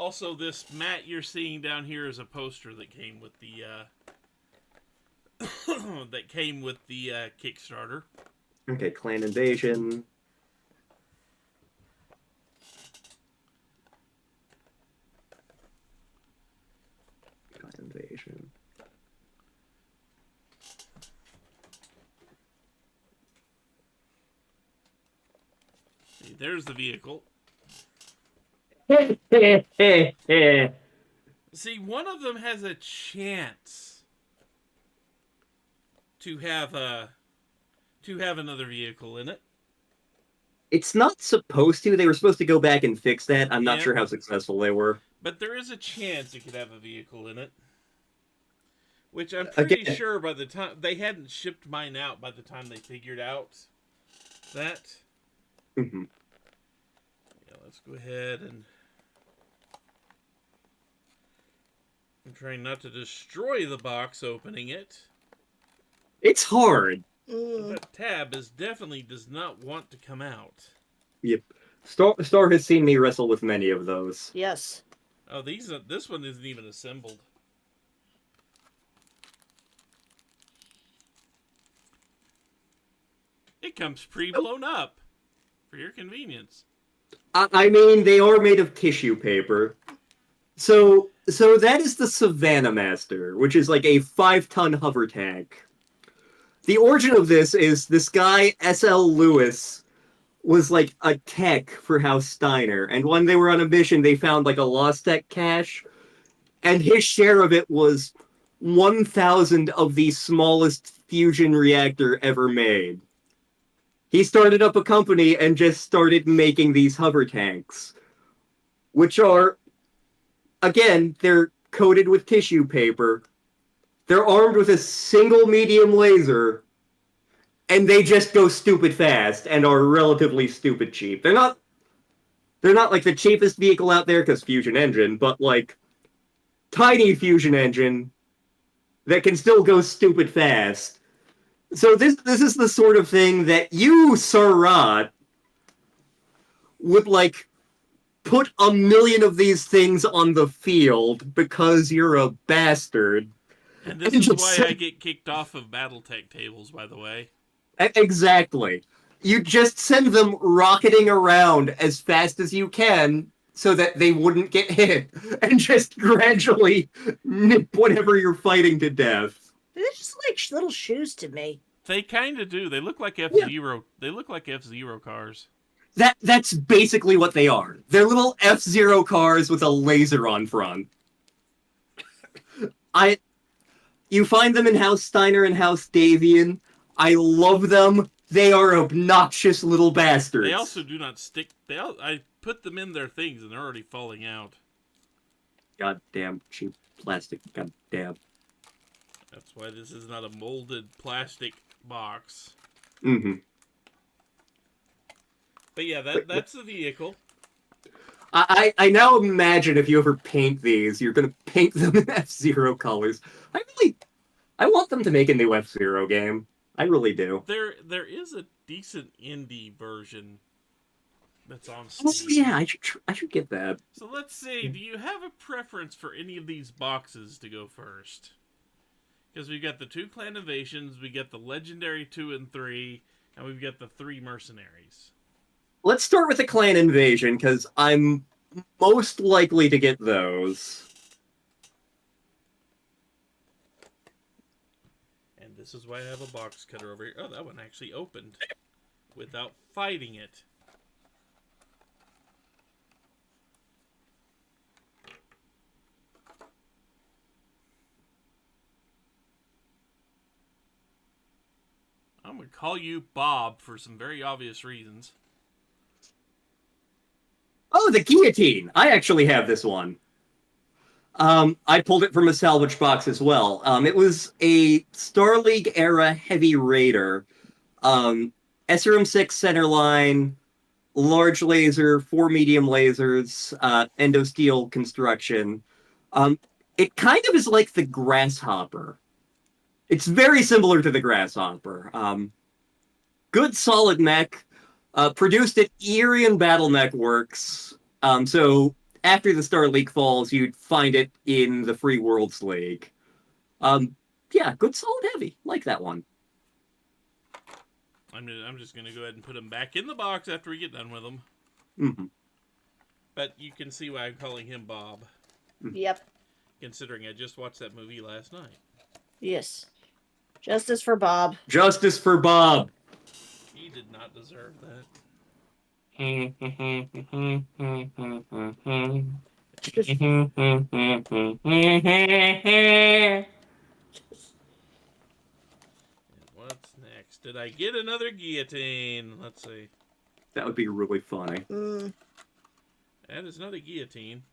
Also, this mat you're seeing down here is a poster that came with the Kickstarter. Okay, Clan Invasion. Clan Invasion. See, there's the vehicle. See, one of them has a chance to have another vehicle in it. It's not supposed to. They were supposed to go back and fix that. I'm not Yeah. sure how successful they were. But there is a chance it could have a vehicle in it. Which I'm pretty Again, sure by the time they hadn't shipped mine out by the time they figured out that. mhm. Yeah, let's go ahead and I'm trying not to destroy the box opening it. It's hard. That tab definitely does not want to come out. Yep. Star has seen me wrestle with many of those. Yes. Oh, this one isn't even assembled. It comes pre-blown up for your convenience. I mean, they are made of tissue paper. So that is the Savannah Master, which is like a 5-ton hover tank. The origin of this is this guy, S.L. Lewis, was like a tech for House Steiner. And when they were on a mission, they found like a lost tech cache. And his share of it was 1,000 of the smallest fusion reactor ever made. He started up a company and just started making these hover tanks, which are, again, they're coated with tissue paper. They're armed with a single medium laser, and they just go stupid fast and are relatively stupid cheap. They're not like the cheapest vehicle out there because fusion engine, but like tiny fusion engine that can still go stupid fast. So this is the sort of thing that you, Suraht, would like put 1,000,000 of these things on the field because you're a bastard. And this is why I get kicked off of Battletech tables, by the way. Exactly. You just send them rocketing around as fast as you can so that they wouldn't get hit, and just gradually nip whatever you're fighting to death. They're just like little shoes to me. They kind of do. They look like F-Zero. Yeah. They look like F-Zero cars. That's basically what they are. They're little F-Zero cars with a laser on front. You find them in House Steiner and House Davian. I love them. They are obnoxious little bastards. They also do not stick. I put them in their things and they're already falling out. Goddamn cheap plastic. Goddamn. That's why this is not a molded plastic box. Mm-hmm. But yeah, that's the vehicle. I now imagine if you ever paint these, you're going to paint them in F-Zero colors. I want them to make a new F-Zero game. I really do. There is a decent indie version that's on Steam. Oh, yeah, I should get that. So let's see, do you have a preference for any of these boxes to go first? Because we've got the 2 Clan Invasions, we got the Legendary 2 and 3, and we've got the 3 Mercenaries. Let's start with the Clan Invasion, because I'm most likely to get those. And this is why I have a box cutter over here. Oh, that one actually opened without fighting it. I'm going to call you Bob for some very obvious reasons. Oh, the guillotine! I actually have this one. I pulled it from a salvage box as well. It was a Star League era heavy raider. SRM6 centerline, large laser, 4 medium lasers, endosteel construction. It kind of is like the Grasshopper. It's very similar to the Grasshopper. Good solid mech. Produced at Erie and Battlemech Works. So after the Star League falls, you'd find it in the Free Worlds League. Yeah, good solid heavy. Like that one. I'm just gonna go ahead and put him back in the box after we get done with him. Mm-hmm. But you can see why I'm calling him Bob. Yep. Considering I just watched that movie last night. Yes. Justice for Bob. Justice for Bob. He did not deserve that. What's next? Did I get another guillotine? Let's see. That would be really funny. That is not a guillotine.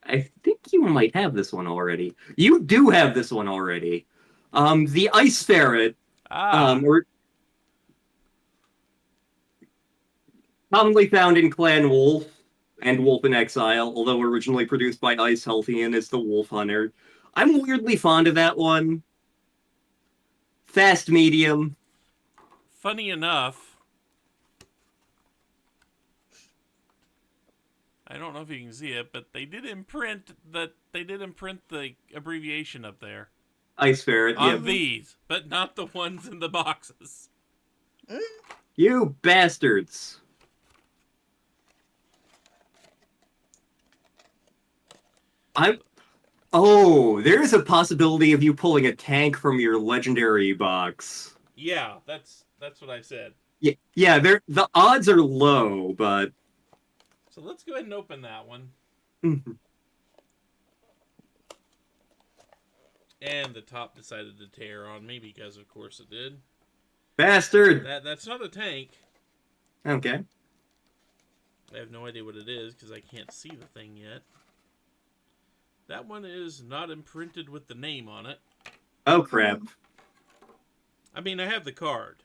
I think you might have this one already. You do have this one already. The Ice Ferret, or commonly found in Clan Wolf and Wolf in Exile, although originally produced by Ice Healthian, is the Wolf Hunter. I'm weirdly fond of that one. Fast medium. Funny enough, I don't know if you can see it, but they did imprint the abbreviation up there Ice Ferret, on these, but not the ones in the boxes. You bastards. Oh, there's a possibility of you pulling a tank from your legendary box. Yeah, that's what I said. Yeah, the odds are low, but So let's go ahead and open that one. And the top decided to tear on me because, of course, it did. Bastard! That's not a tank. Okay. I have no idea what it is because I can't see the thing yet. That one is not imprinted with the name on it. Oh, crap. I mean, I have the card.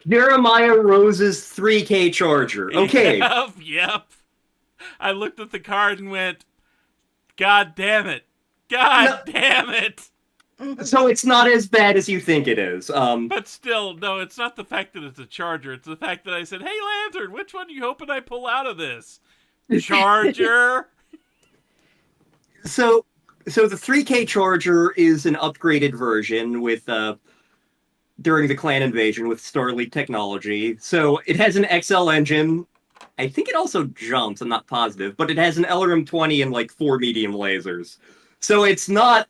Jeremiah Rose's 3K Charger. Okay. Yep. I looked at the card and went, God damn it. God damn it. So it's not as bad as you think it is. But still, no, it's not the fact that it's a Charger. It's the fact that I said, hey, Lantern, which one are you hoping I pull out of this? Charger? So the 3K Charger is an upgraded version with during the clan invasion with Starleague technology. So it has an XL engine. I think it also jumps, I'm not positive, but it has an LRM 20 and like 4 medium lasers. So it's not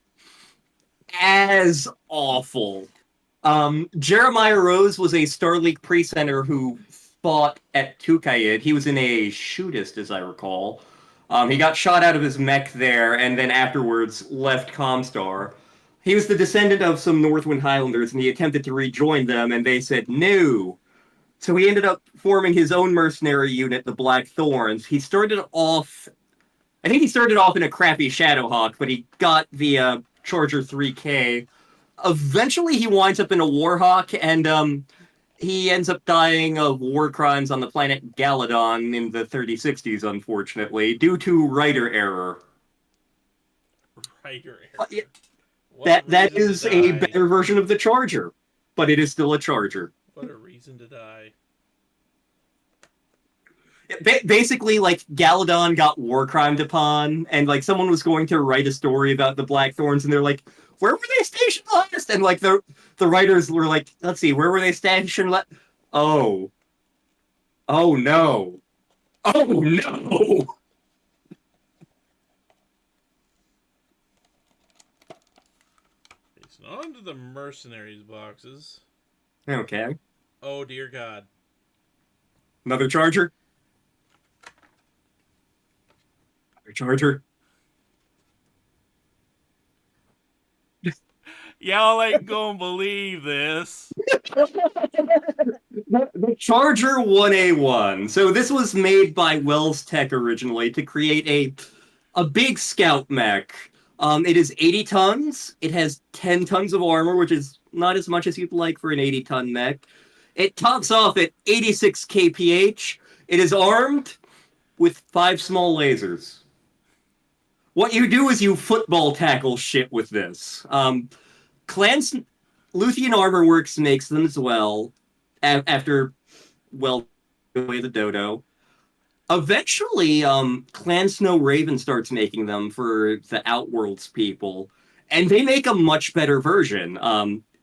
as awful. Jeremiah Rose was a Starleague pre-center who fought at Tukayid. He was in a shootist, as I recall. He got shot out of his mech there, and then afterwards left Comstar. He was the descendant of some Northwind Highlanders, and he attempted to rejoin them, and they said no. So he ended up forming his own mercenary unit, the Black Thorns. I think he started off in a crappy Shadowhawk, but he got the Charger 3K. Eventually, he winds up in a Warhawk, and he ends up dying of war crimes on the planet Galadon in the 3060s, unfortunately, due to writer error. Writer error. Yeah. That is a better version of the Charger, but it is still a Charger. What a reason to die. Basically, like, Galadon got war crimed upon, and, like, someone was going to write a story about the Blackthorns, and they're like, where were they stationed last? And, like, the writers were like, let's see, where were they stationed last? Oh. Oh, no. Oh, no! It's on to the mercenaries boxes. Okay. Oh, dear God. Another Charger? Charger. Y'all ain't gonna believe this. The Charger 1A1. So this was made by Wells Tech originally to create a big scout mech. It is 80 tons. It has 10 tons of armor, which is not as much as you'd like for an 80-ton mech. It tops off at 86 kph. It is armed with 5 small lasers. What you do is you football tackle shit with this. Clans, Luthian Armor Works makes them as well, after, well, away the dodo. Eventually, Clan Snow Raven starts making them for the Outworlds people, and they make a much better version.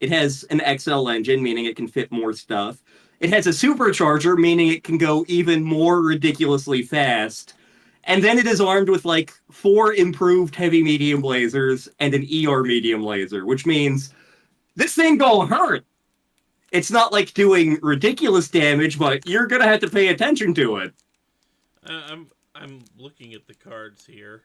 It has an XL engine, meaning it can fit more stuff. It has a supercharger, meaning it can go even more ridiculously fast. And then it is armed with, like, 4 improved heavy medium lasers and an ER medium laser, which means this thing gonna hurt. It's not like doing ridiculous damage, but you're gonna have to pay attention to it. I'm looking at the cards here,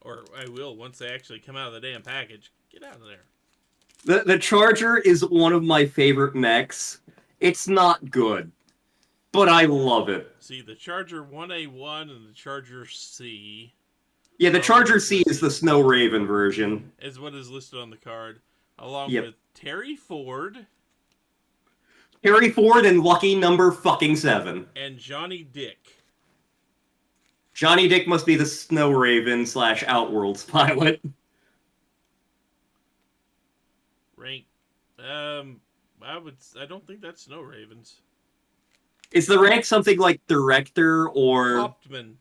or I will once they actually come out of the damn package. Get out of there. The Charger is one of my favorite mechs. It's not good, but I love it. See, the Charger 1A1 and the Charger C. Yeah, the Charger C is the Snow Raven version. Is what is listed on the card, along Yep. with Terry Ford. Terry Ford and lucky number fucking 7. And Johnny Dick. Johnny Dick must be the Snow Raven / Outworlds pilot. Rank. I don't think that's Snow Ravens. Is the rank something like Director or... Hauptmann.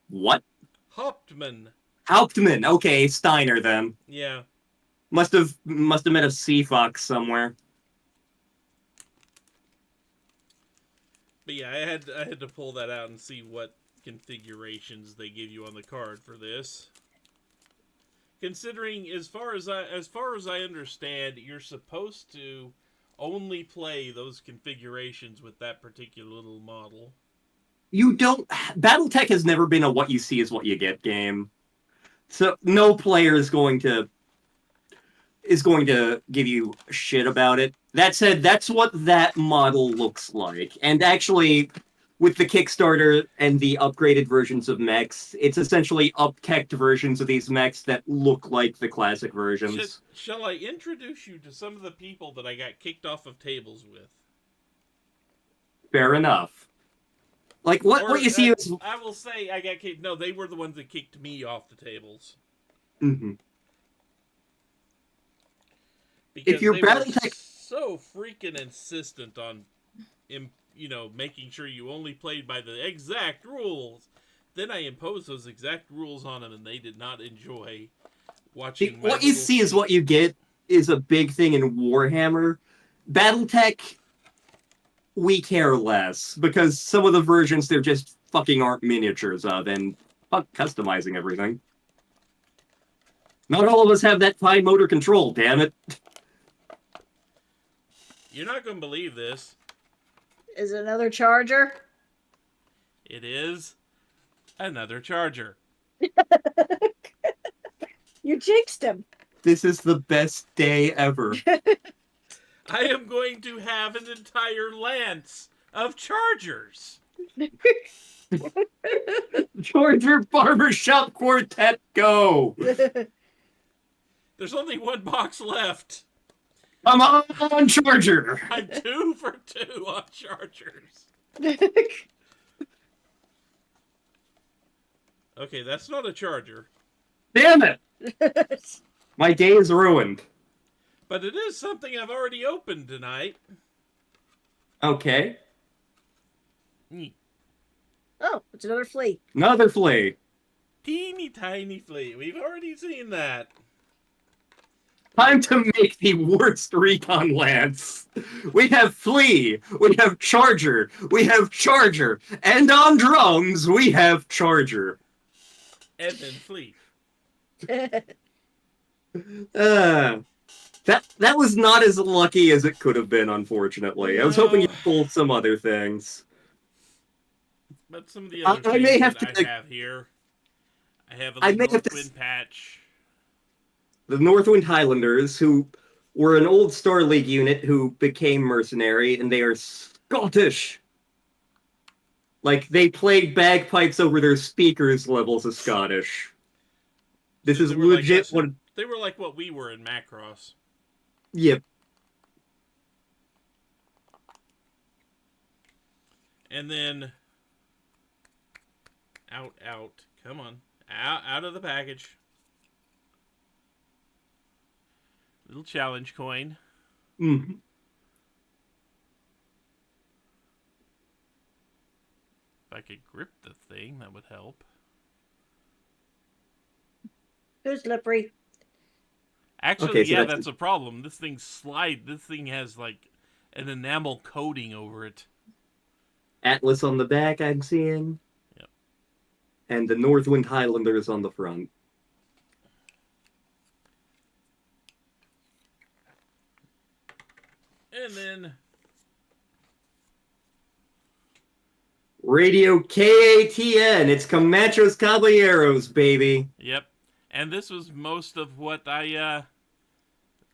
What? Hauptmann. Hauptmann. Okay, Steiner then. Yeah. Must have met a Sea Fox somewhere. But yeah, I had to pull that out and see what configurations they give you on the card for this. Considering, as far as I understand, you're supposed to only play those configurations with that particular little model. You don't... Battletech has never been a what you see is what you get game. So no player is going to give you shit about it. That said, that's what that model looks like. And actually, with the Kickstarter and the upgraded versions of mechs, it's essentially up-teched versions of these mechs that look like the classic versions. Shall I introduce you to some of the people that I got kicked off of tables with? Fair enough. Like, what you see is... I will say I got kicked... No, they were the ones that kicked me off the tables. Mm-hmm. Because if you're Battletech... so freaking insistent on, making sure you only played by the exact rules. Then I imposed those exact rules on them, and they did not enjoy watching. What you see is what you get is a big thing in Warhammer. Battletech, we care less because some of the versions there just fucking aren't miniatures of, and fuck customizing everything. Not all of us have that fine motor control, damn it. You're not going to believe this. Is it another Charger? It is another Charger. You jinxed him. This is the best day ever. I am going to have an entire lance of Chargers. Charger Barbershop Quartet, go! There's only one box left. Come on, Charger! I'm 2 for 2 on Chargers. Okay, that's not a Charger. Damn it! My day is ruined. But it is something I've already opened tonight. Okay. Oh, it's another flea. Another flea. Teeny tiny flea. We've already seen that. Time to make the worst recon lance. We have Flea, we have Charger, and on drums we have Charger. And then flea. That was not as lucky as it could have been, unfortunately. I was hoping you'd pull some other things. But some of the other things I have here. I have a Northwind patch. The Northwind Highlanders, who were an old Star League unit who became mercenary, and they are Scottish. Like, they played bagpipes over their speakers levels of Scottish. This is legit what... They were like what we were in Macross. Yep. And then out. Come on. Out of the package. Little challenge coin. Mhm. If I could grip the thing, that would help. Too slippery. Actually, Okay, so yeah, that's that's a problem. This thing This thing has like an enamel coating over it. Atlas on the back, I'm seeing. Yep. And the Northwind Highlanders on the front. And then Radio KATN. It's Camachos Caballeros, baby. yep. And this was most of what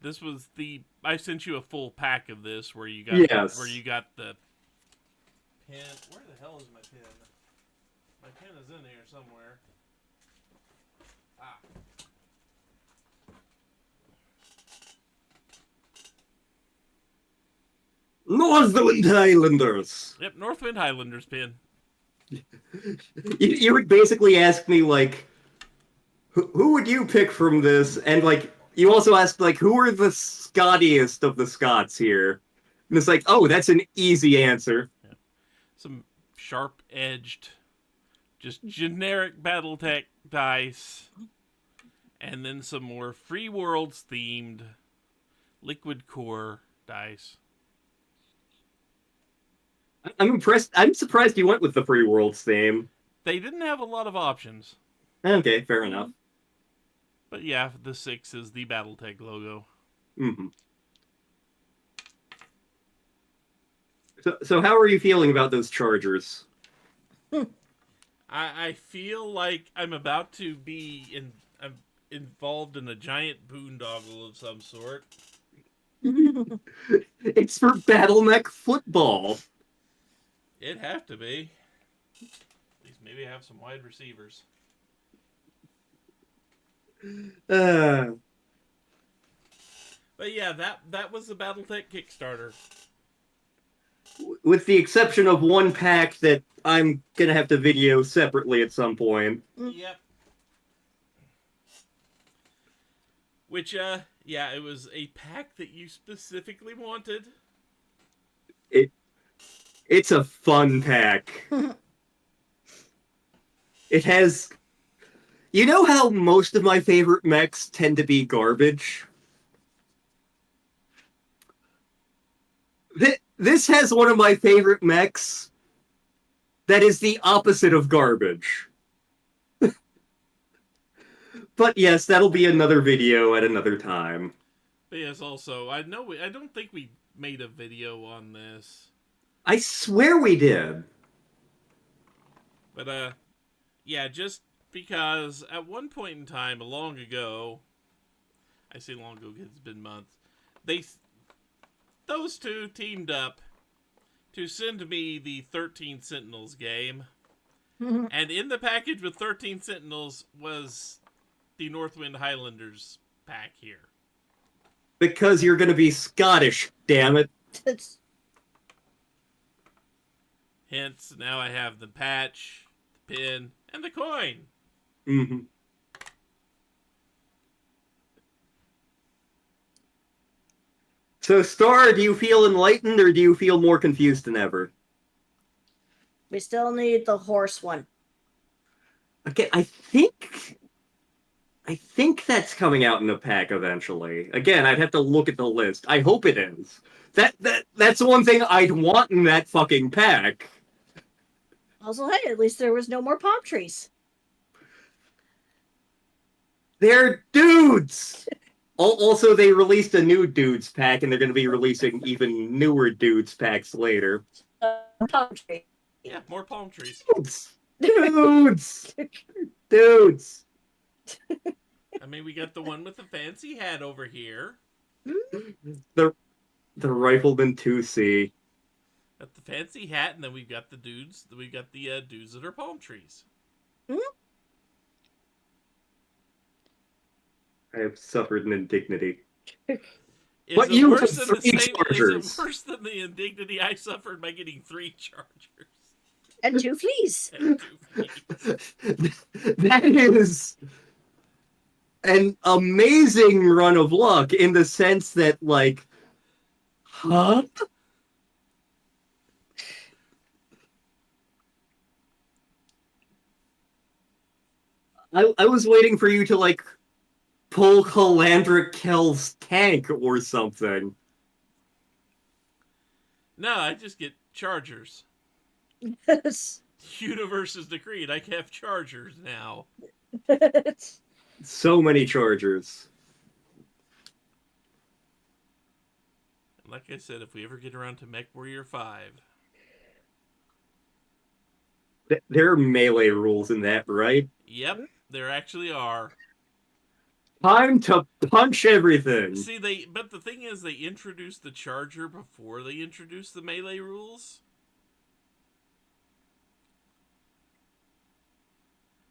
this was I sent you a full pack of this where you got Yes. the pen. Where the hell is my pen? My pen is in here somewhere. Ah. Northwind Highlanders. Yep, Northwind Highlanders pin. You would basically ask me, like, who would you pick from this? And, like, you also asked, like, who are the Scottiest of the Scots here? And it's like, oh, that's an easy answer. Yeah. Some sharp-edged, just generic Battletech dice. And then some more Free Worlds themed liquid core dice. I'm impressed. I'm surprised you went with the Free Worlds theme. They didn't have a lot of options. Okay, fair enough. But yeah, the 6 is the Battletech logo. Mm-hmm. So how are you feeling about those Chargers? I feel like I'm about to be I'm involved in a giant boondoggle of some sort. It's for Battletech football. It'd have to be. At least maybe I have some wide receivers. But yeah, that was the Battletech Kickstarter. With the exception of one pack that I'm gonna have to video separately at some point. Yep. Which, yeah, it was a pack that you specifically wanted. It's a fun pack. It has... You know how most of my favorite mechs tend to be garbage? This has one of my favorite mechs that is the opposite of garbage. But yes, that'll be another video at another time. But yes, also, I don't think we made a video on this. I swear we did. But, yeah, just because at one point in time, long ago, I say long ago because it's been months, those two teamed up to send me the 13 Sentinels game. And in the package with 13 Sentinels was the Northwind Highlanders pack here. Because you're gonna be Scottish, damn it. Hence, now I have the patch, the pin, and the coin. Mm-hmm. So, Star, do you feel enlightened or do you feel more confused than ever? We still need the horse one. Okay, I think that's coming out in a pack eventually. Again, I'd have to look at the list. I hope it is. That's one thing I'd want in that fucking pack. Also, hey, at least there was no more palm trees. They're dudes! Also, they released a new dudes pack, and they're going to be releasing even newer dudes packs later. Palm tree. Yeah, more palm trees. Dudes! Dudes! I mean, we got the one with the fancy hat over here. The Rifleman 2C. Got the fancy hat, and then we've got the dudes. We've got the dudes that are palm trees. I have suffered an indignity. Is But it you worse have than the 3 same? chargers. Is it worse than the indignity I suffered by getting 3 chargers And 2 fleas. and 2 fleas? That is an amazing run of luck in the sense that, like, huh? I was waiting for you to, like, pull Calandra Kell's tank or something. No, I just get chargers. Universe is decreed. I have chargers now. So many chargers. Like I said, if we ever get around to Mech Warrior 5, There are melee rules in that, right? yep, there actually are. Time to punch everything. See, but the thing is, they introduced the charger before they introduced the melee rules.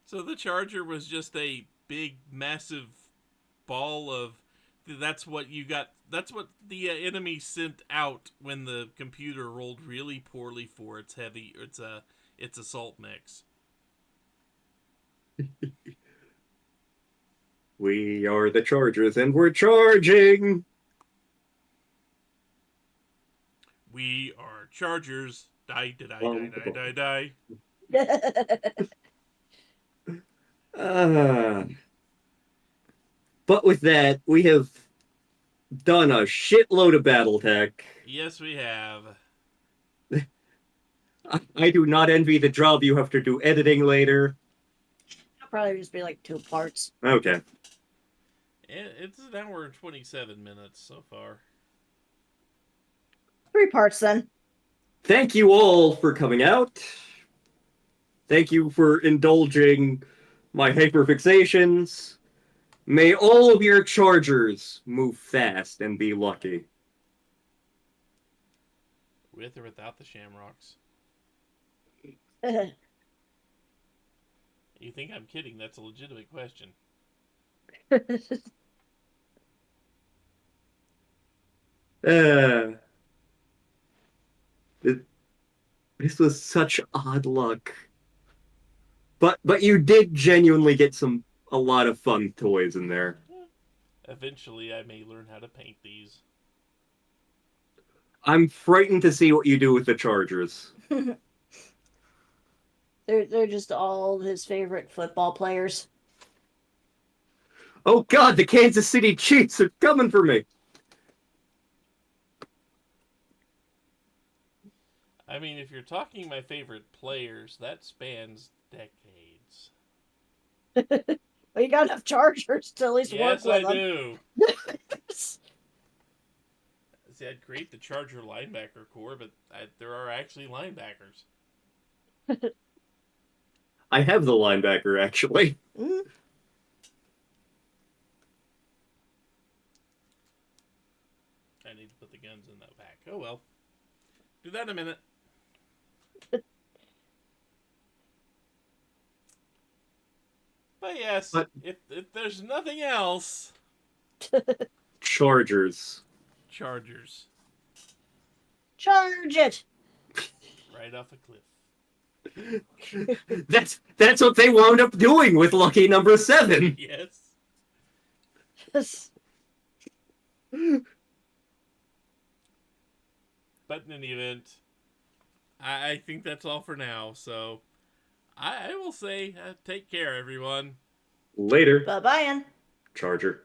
So the charger was just a big, massive ball of. That's what you got. That's what the enemy sent out when the computer rolled really poorly for its its assault mix. We are the Chargers, and we're charging! We are chargers. Die, die, die, die, die, die. But with that, we have done a shitload of Battletech. Yes, we have. I do not envy the job you have to do editing later. It'll probably just be like 2 parts. Okay. It's an hour and 27 minutes so far. 3 parts then. Thank you all for coming out. Thank you for indulging my hyperfixations. May all of your chargers move fast and be lucky. With or without the shamrocks? You think I'm kidding? That's a legitimate question. This was such odd luck. But you did genuinely get a lot of fun toys in there. Eventually, I may learn how to paint these. I'm frightened to see what you do with the Chargers. They're just all his favorite football players. Oh God, the Kansas City Chiefs are coming for me. I mean, if you're talking my favorite players, that spans decades. Well, you got enough chargers to at least Yes, work with I them. do. See, I'd create the Charger linebacker core, but there are actually linebackers. I have the linebacker, actually. Mm. I need to put the guns in that pack. Oh well. Do that in a minute. But yes, if there's nothing else... Chargers. Chargers. Charge it! Right off a cliff. That's what they wound up doing with lucky number 7. Yes. But in any event, I think that's all for now. So I will say, take care, everyone. Later. Bye-bye. Charger.